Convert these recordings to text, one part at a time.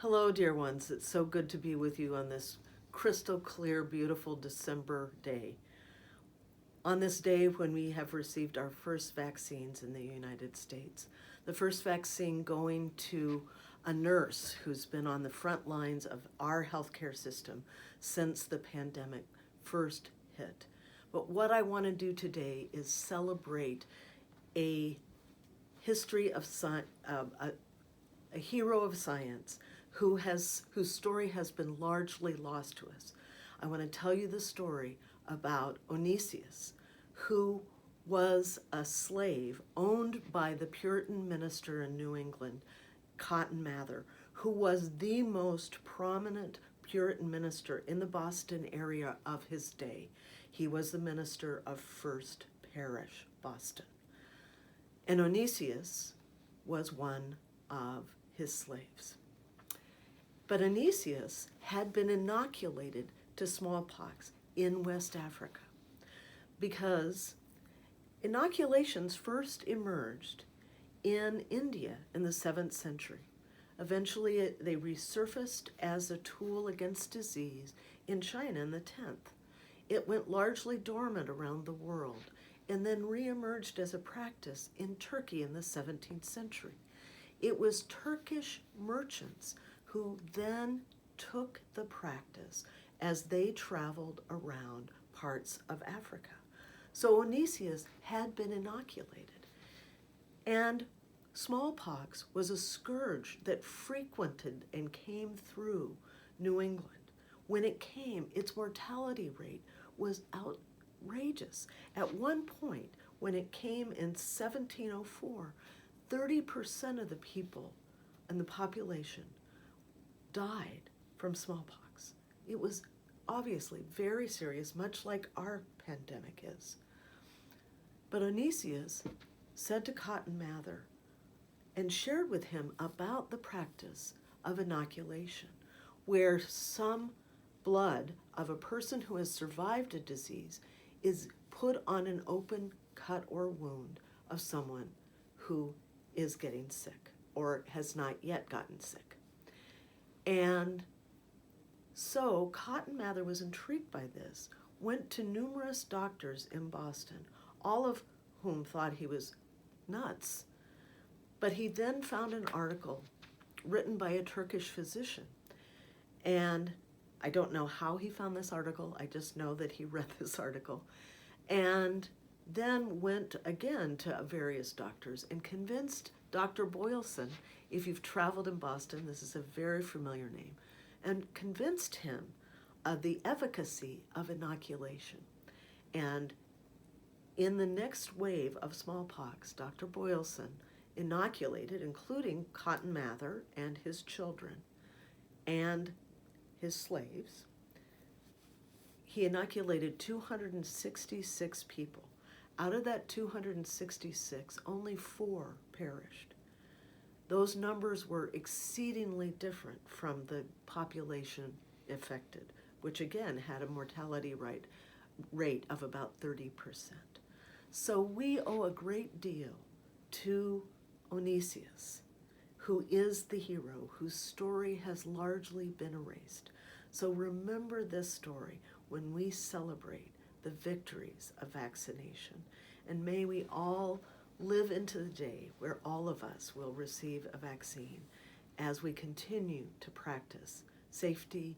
Hello, dear ones. It's so good to be with you on this crystal clear, beautiful December day. On this day when we have received our first vaccines in the United States. The first vaccine going to a nurse who's been on the front lines of our healthcare system since the pandemic first hit. But what I want to do today is celebrate a history of a hero of science whose story has been largely lost to us. I want to tell you the story about Onesius, who was a slave owned by the Puritan minister in New England, Cotton Mather, who was the most prominent Puritan minister in the Boston area of his day. He was the minister of First Parish, Boston. And Onesius was one of his slaves. But Onesius had been inoculated to smallpox in West Africa because inoculations first emerged in India in the 7th century. Eventually, they resurfaced as a tool against disease in China in the 10th. It went largely dormant around the world and then reemerged as a practice in Turkey in the 17th century. It was Turkish merchants who then took the practice as they traveled around parts of Africa. So Onesius had been inoculated, and smallpox was a scourge that frequented and came through New England. When it came, its mortality rate was outrageous. At one point, when it came in 1704, 30% of the people and the population died from smallpox. It was obviously very serious, much like our pandemic is. But Onesius said to Cotton Mather and shared with him about the practice of inoculation, where some blood of a person who has survived a disease is put on an open cut or wound of someone who is getting sick or has not yet gotten sick. And so Cotton Mather was intrigued by this, went to numerous doctors in Boston, all of whom thought he was nuts. But he then found an article written by a Turkish physician. And I don't know how he found this article, I just know that he read this article. And then went again to various doctors and convinced Dr. Boylston, if you've traveled in Boston, this is a very familiar name, and convinced him of the efficacy of inoculation. And in the next wave of smallpox, Dr. Boylston inoculated, including Cotton Mather and his children and his slaves. He inoculated 266 people. Out of that 266, only 4 perished. Those numbers were exceedingly different from the population affected, which again had a mortality rate of about 30%. So we owe a great deal to Onesius, who is the hero, whose story has largely been erased. So remember this story when we celebrate the victories of vaccination. And may we all live into the day where all of us will receive a vaccine as we continue to practice safety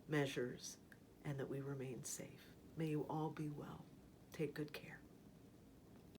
measures and that we remain safe. May you all be well. Take good care.